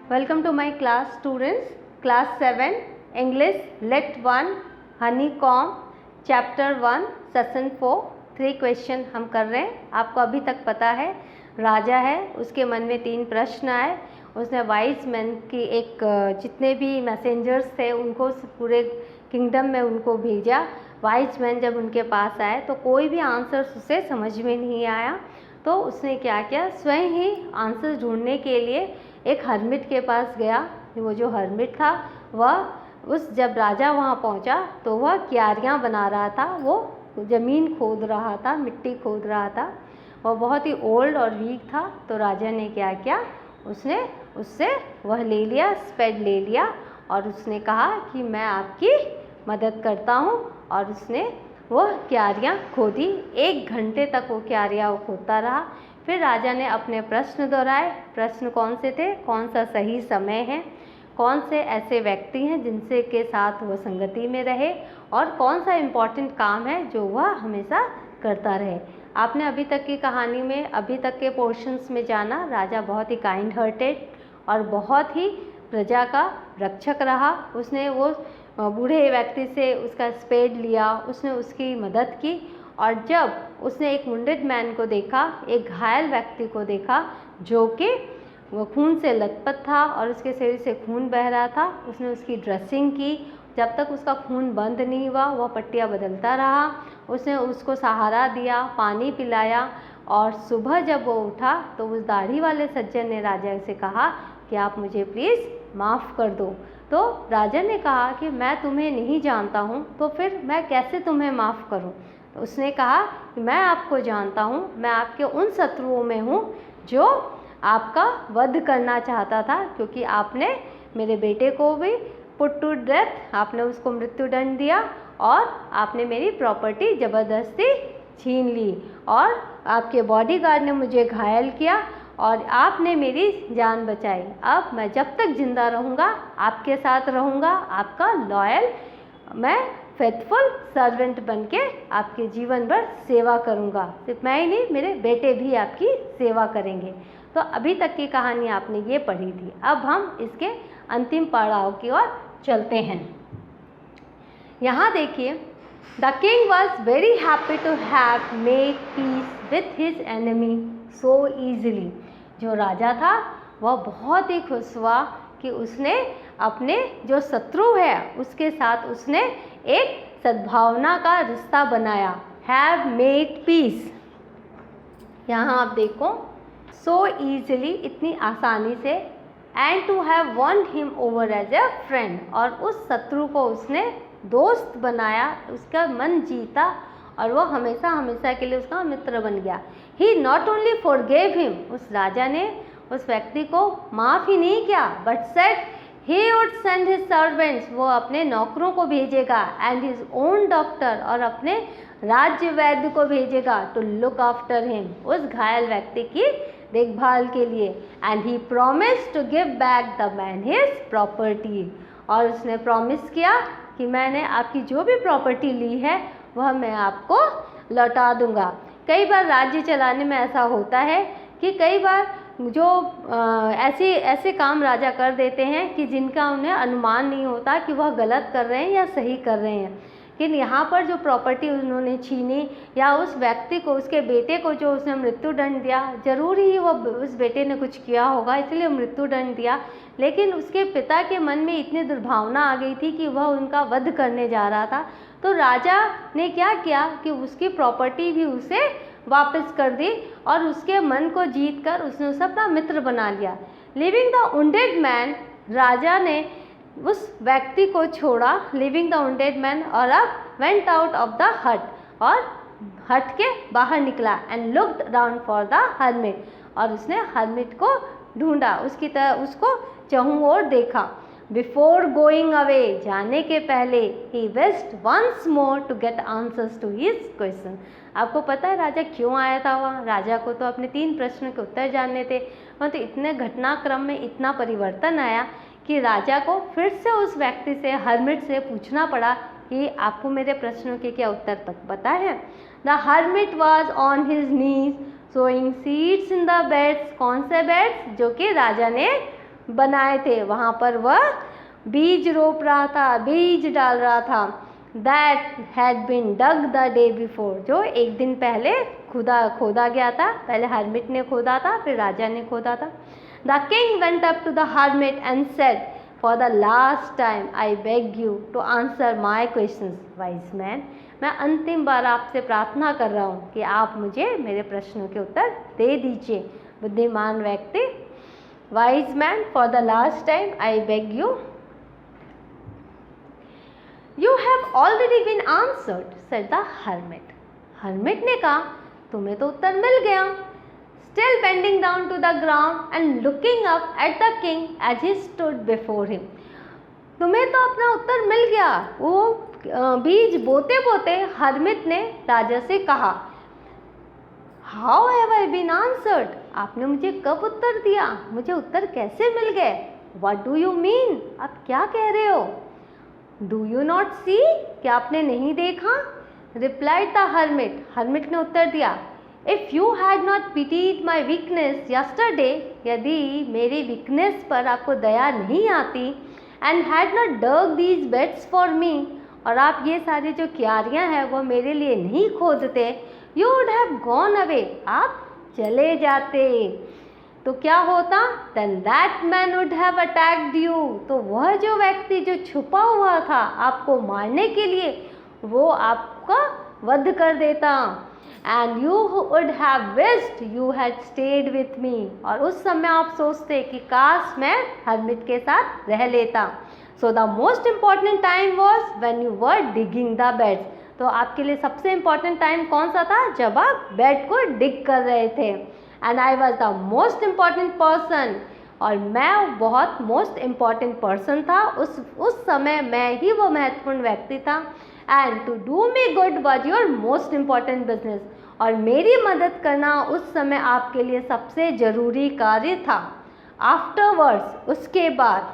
Welcome to my class students, class 7 English Let 1 Honeycomb Chapter 1 Session 4 3 question हम कर रहे हैं। आपको अभी तक पता है राजा है, उसके मन में 3 प्रश्न आए। उसने वाइज मैन की एक जितने भी मैसेंजर्स थे उनको पूरे किंगडम में उनको भेजा। वाइज मैन जब उनके पास आए तो कोई भी आंसर्स उसे समझ में नहीं आया, तो उसने क्या किया, स्वयं ही आंसर ढूंढने के लिए एक हर्मिट के पास गया। वो जो हर्मिट था वह जब राजा वहाँ पहुँचा तो वह क्यारियाँ बना रहा था, वो ज़मीन खोद रहा था, मिट्टी खोद रहा था। वह बहुत ही ओल्ड और वीक था। तो राजा ने क्या किया, उसने उससे वह ले लिया, स्पेड ले लिया और उसने कहा कि मैं आपकी मदद करता हूँ। और उसने वह क्यारियाँ खोदी। 1 घंटे तक वो क्यारियाँ वो खोदता रहा। फिर राजा ने अपने प्रश्न दोहराए। प्रश्न कौन से थे, कौन सा सही समय है, कौन से ऐसे व्यक्ति हैं जिनसे के साथ वह संगति में रहे, और कौन सा इम्पॉर्टेंट काम है जो वह हमेशा करता रहे। आपने अभी तक की कहानी में, अभी तक के पोर्शंस में जाना, राजा बहुत ही काइंड हार्टेड और बहुत ही प्रजा का रक्षक रहा। उसने वो बूढ़े व्यक्ति से उसका स्पेड लिया, उसने उसकी मदद की। और जब उसने एक वुंडेड मैन को देखा, एक घायल व्यक्ति को देखा जो कि वो खून से लथपथ था और उसके शरीर से खून बह रहा था, उसने उसकी ड्रेसिंग की। जब तक उसका खून बंद नहीं हुआ वह पट्टियाँ बदलता रहा। उसने उसको सहारा दिया, पानी पिलाया। और सुबह जब वो उठा तो उस दाढ़ी वाले सज्जन ने राजा से कहा कि आप मुझे प्लीज़ माफ़ कर दो। तो राजा ने कहा कि मैं तुम्हें नहीं जानता हूँ, तो फिर मैं कैसे तुम्हें माफ़ करूँ। तो उसने कहा कि मैं आपको जानता हूँ, मैं आपके उन शत्रुओं में हूँ जो आपका वध करना चाहता था, क्योंकि आपने मेरे बेटे को भी पुट टू डेथ, आपने उसको मृत्यु दंड दिया और आपने मेरी प्रॉपर्टी ज़बरदस्ती छीन ली और आपके बॉडीगार्ड ने मुझे घायल किया और आपने मेरी जान बचाई। अब मैं जब तक जिंदा रहूँगा आपके साथ रहूँगा, आपका लॉयल, मैं फेथफुल सर्वेंट बनके आपके जीवन भर सेवा करूँगा। सिर्फ मैं ही नहीं, मेरे बेटे भी आपकी सेवा करेंगे। तो अभी तक की कहानी आपने ये पढ़ी थी। अब हम इसके अंतिम पड़ाव की ओर चलते हैं। यहाँ देखिए, the king was very happy to have made peace with his enemy so easily. जो राजा था वह बहुत ही खुश हुआ कि उसने अपने जो शत्रु है उसके साथ उसने एक सद्भावना का रिश्ता बनाया। हैव मेड पीस, यहाँ आप देखो, सो ईजिली, इतनी आसानी से, and to have won him over as a friend, और उस शत्रु को उसने दोस्त बनाया, उसका मन जीता और वो हमेशा हमेशा के लिए उसका मित्र बन गया। ही नॉट ओनली फॉरगेव हिम, उस राजा ने उस व्यक्ति को माफ़ ही नहीं किया, but said he would send his servants, वो अपने नौकरों को भेजेगा, एंड हिज ओन डॉक्टर, और अपने राज्य वैद्य को भेजेगा, टू लुक आफ्टर हिम, उस घायल व्यक्ति की देखभाल के लिए। And he promise to give back the man his property, और उसने प्रॉमिस किया कि मैंने आपकी जो भी प्रॉपर्टी ली है वह मैं आपको लौटा दूंगा। कई बार राज्य चलाने में ऐसा होता है कि कई बार जो ऐसे काम राजा कर देते हैं कि जिनका उन्हें अनुमान नहीं होता कि वह गलत कर रहे हैं या सही कर रहे हैं। लेकिन यहाँ पर जो प्रॉपर्टी उन्होंने छीनी, या उस व्यक्ति को, उसके बेटे को जो उसने मृत्यु दंड दिया, जरूर ही वह उस बेटे ने कुछ किया होगा इसलिए मृत्यु दंड दिया, लेकिन उसके पिता के मन में इतनी दुर्भावना आ गई थी कि वह उनका वध करने जा रहा था। तो राजा ने क्या किया कि उसकी प्रॉपर्टी भी उसे वापस कर दी और उसके मन को जीत कर उसने उसे अपना मित्र बना लिया। लिविंग द वुंडेड मैन, राजा ने उस व्यक्ति को छोड़ा, लिविंग द वुंडेड मैन, और अब वेंट आउट ऑफ द हट, और हट के बाहर निकला, and looked down for the hermit, और उसने हर्मिट को ढूंढा, उसकी तरह उसको चहुं ओर देखा। बिफोर गोइंग अवे, जाने के पहले, he wished once more to get answers to his question. आपको पता है राजा क्यों आया था वहाँ? राजा को तो अपने 3 प्रश्नों के उत्तर जानने थे। वहाँ तो इतने घटनाक्रम में इतना परिवर्तन आया कि राजा को फिर से उस व्यक्ति से, हर्मिट से पूछना पड़ा कि आपको मेरे प्रश्नों के क्या उत्तर पता है। The hermit was on his knees sowing seeds in the beds, कौन से बेड्स? जो कि राजा ने बनाए थे, वहाँ पर वह बीज रोप रहा था, बीज डाल रहा था। That had been dug the day before, जो एक दिन पहले खोदा गया था। पहले हर्मिट ने खोदा था, फिर राजा ने खोदा था। The king went up to the hermit and said, for the last time I beg you to answer my questions wise man. मैं अंतिम बार आपसे प्रार्थना कर रहा हूँ कि आप मुझे मेरे प्रश्नों के उत्तर दे दीजिए। बुद्धिमान व्यक्ति, wise man, for the last time I beg you, You have already been answered, said the hermit. Hermit ने कहा, तुम्हें तो उत्तर मिल गया। Still bending down to the ground and looking up at the king as he stood before him. तुम्हें तो अपना उत्तर मिल गया। वो बीज बोते बोते हर्मिट ने राजा से कहा, How have I been answered? आपने मुझे कब उत्तर दिया? मुझे उत्तर कैसे मिल गए? What do you mean? आप क्या कह रहे हो? डू यू नॉट सी, क्या आपने नहीं देखा? रिप्लाइड द हर्मिट, हर्मिट ने उत्तर दिया, if you had not pitied my weakness yesterday, यदि मेरी वीकनेस पर आपको दया नहीं आती, and had not dug these beds for me, और आप ये सारी जो क्यारियाँ हैं वो मेरे लिए नहीं खोदते, you would have gone away, आप चले जाते, तो क्या होता? Then that man would have attacked you, तो वह जो व्यक्ति जो छुपा हुआ था आपको मारने के लिए, वो आपका वध कर देता। And you would have wished you had stayed with me, और उस समय आप सोचते कि काश मैं हर्मिट के साथ रह लेता। So the most important time was when you were digging the beds, तो आपके लिए सबसे इम्पॉर्टेंट टाइम कौन सा था? जब आप बेड को डिग कर रहे थे। And I was the most important person, और मैं बहुत मोस्ट इम्पॉर्टेंट पर्सन था। उस समय मैं ही वो महत्वपूर्ण व्यक्ति था। And to do me good was your most important business, और मेरी मदद करना उस समय आपके लिए सबसे ज़रूरी कार्य था। आफ्टरवर्ड्स, उसके बाद,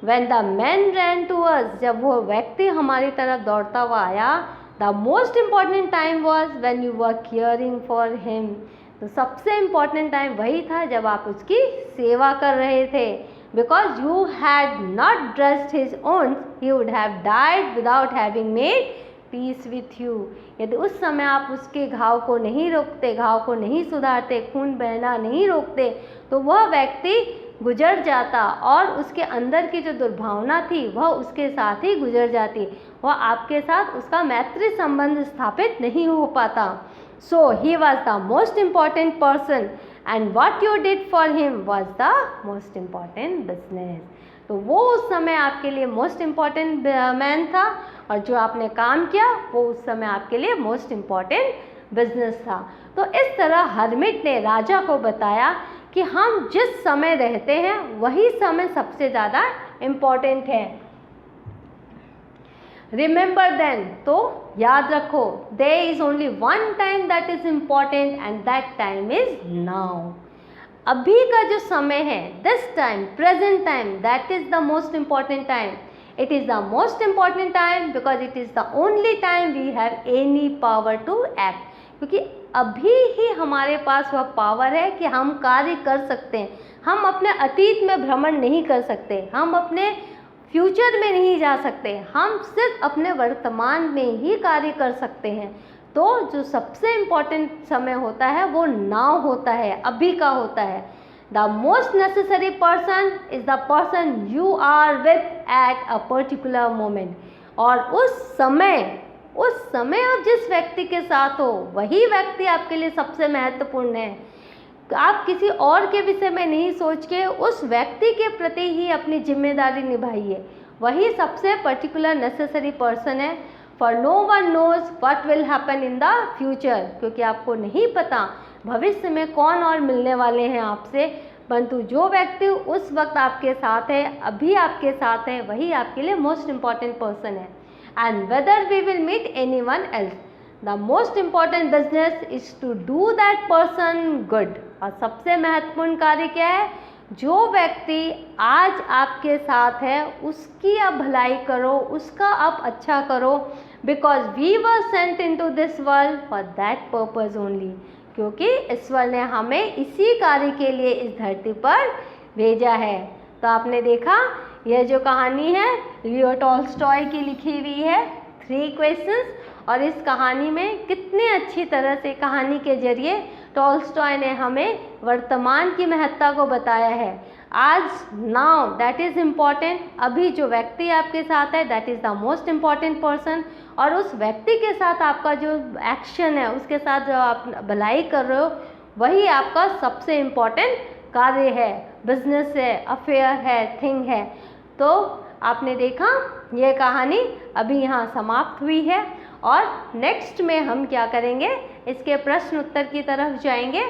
when the man ran to us, जब वो व्यक्ति हमारी तरफ दौड़ता हुआ आया, the most important time was when you were caring for him, तो सबसे इम्पॉर्टेंट टाइम वही था जब आप उसकी सेवा कर रहे थे। Because you had not dressed his wounds, he would have died without having made peace with you, यदि उस समय आप उसके घाव को नहीं रोकते, घाव को नहीं सुधारते, खून बहना नहीं रोकते, तो वह व्यक्ति गुजर जाता, और उसके अंदर की जो दुर्भावना थी वह उसके साथ ही गुजर जाती, वह आपके साथ उसका मैत्री संबंध स्थापित नहीं हो पाता। So he was the most important person and what you did for him was the most important business. तो वो उस समय आपके लिए मोस्ट इम्पॉर्टेंट मैन था, और जो आपने काम किया वो उस समय आपके लिए मोस्ट इम्पॉर्टेंट बिजनेस था। तो इस तरह हर्मिट ने राजा को बताया कि हम जिस समय रहते हैं वही समय सबसे ज़्यादा इम्पॉर्टेंट है। रिमेंबर देन, तो याद रखो, there is only one time that is important and that time is now. अभी का जो समय है, this time, present time, that is the most important time. It is the most important time because it is the only time we have any power to act, क्योंकि अभी ही हमारे पास वह power है कि हम कार्य कर सकते हैं। हम अपने अतीत में भ्रमण नहीं कर सकते, हम अपने फ्यूचर में नहीं जा सकते, हम सिर्फ अपने वर्तमान में ही कार्य कर सकते हैं। तो जो सबसे इम्पॉर्टेंट समय होता है वो नाउ होता है, अभी का होता है। The most necessary person is the person you are with at a particular moment, और उस समय आप जिस व्यक्ति के साथ हो वही व्यक्ति आपके लिए सबसे महत्वपूर्ण है। आप किसी और के विषय में नहीं सोच के उस व्यक्ति के प्रति ही अपनी जिम्मेदारी निभाइए, वही सबसे पर्टिकुलर नेसेसरी पर्सन है। For no one knows what will happen in the future, क्योंकि आपको नहीं पता भविष्य में कौन और मिलने वाले हैं आपसे, परंतु जो व्यक्ति उस वक्त आपके साथ है, अभी आपके साथ है, वही आपके लिए मोस्ट इम्पॉर्टेंट पर्सन है। And whether we will meet any one else, the most important business is to do that person good. और सबसे महत्वपूर्ण कार्य क्या है? जो व्यक्ति आज आपके साथ है उसकी आप भलाई करो, उसका आप अच्छा करो, because we were sent into this world for that purpose only, क्योंकि ईश्वर ने हमें इसी कार्य के लिए इस धरती पर भेजा है। तो आपने देखा यह जो कहानी है लियो टॉल्स्टॉय की लिखी हुई है 3 क्वेश्चंस, और इस कहानी में कितने अच्छी तरह से कहानी के जरिए टॉल्स्टॉय ने हमें वर्तमान की महत्ता को बताया है। आज नाउ दैट इज़ इम्पॉर्टेंट, अभी जो व्यक्ति आपके साथ है that is the most important person, और उस व्यक्ति के साथ आपका जो एक्शन है, उसके साथ जो आप भलाई कर रहे हो, वही आपका सबसे इम्पॉर्टेंट कार्य है, बिजनेस है, अफेयर है, थिंग है। तो आपने देखा ये कहानी अभी यहाँ समाप्त हुई है, और नेक्स्ट में हम क्या करेंगे, इसके प्रश्न उत्तर की तरफ जाएंगे।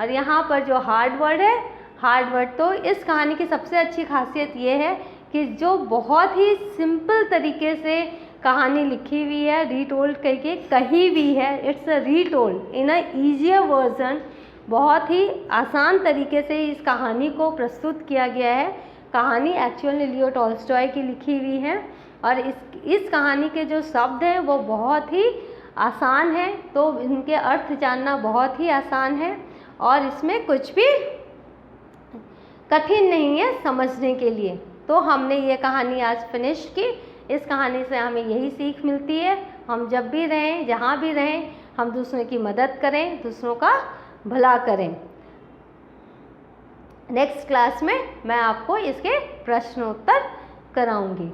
और यहाँ पर जो हार्ड वर्ड है, हार्ड वर्ड, तो इस कहानी की सबसे अच्छी खासियत ये है कि जो बहुत ही सिंपल तरीके से कहानी लिखी हुई है, रीटोल्ड करके कही हुई है, it's a retold in a easier version. बहुत ही आसान तरीके से इस कहानी को प्रस्तुत किया गया है। कहानी एक्चुअली लियो टॉल्स्टॉय की लिखी हुई है, और इस कहानी के जो शब्द हैं वो बहुत ही आसान है, तो इनके अर्थ जानना बहुत ही आसान है, और इसमें कुछ भी कठिन नहीं है समझने के लिए। तो हमने ये कहानी आज फिनिश की। इस कहानी से हमें यही सीख मिलती है, हम जब भी रहें, जहाँ भी रहें, हम दूसरों की मदद करें, दूसरों का भला करें। नेक्स्ट क्लास में मैं आपको इसके प्रश्नोत्तर कराऊंगी।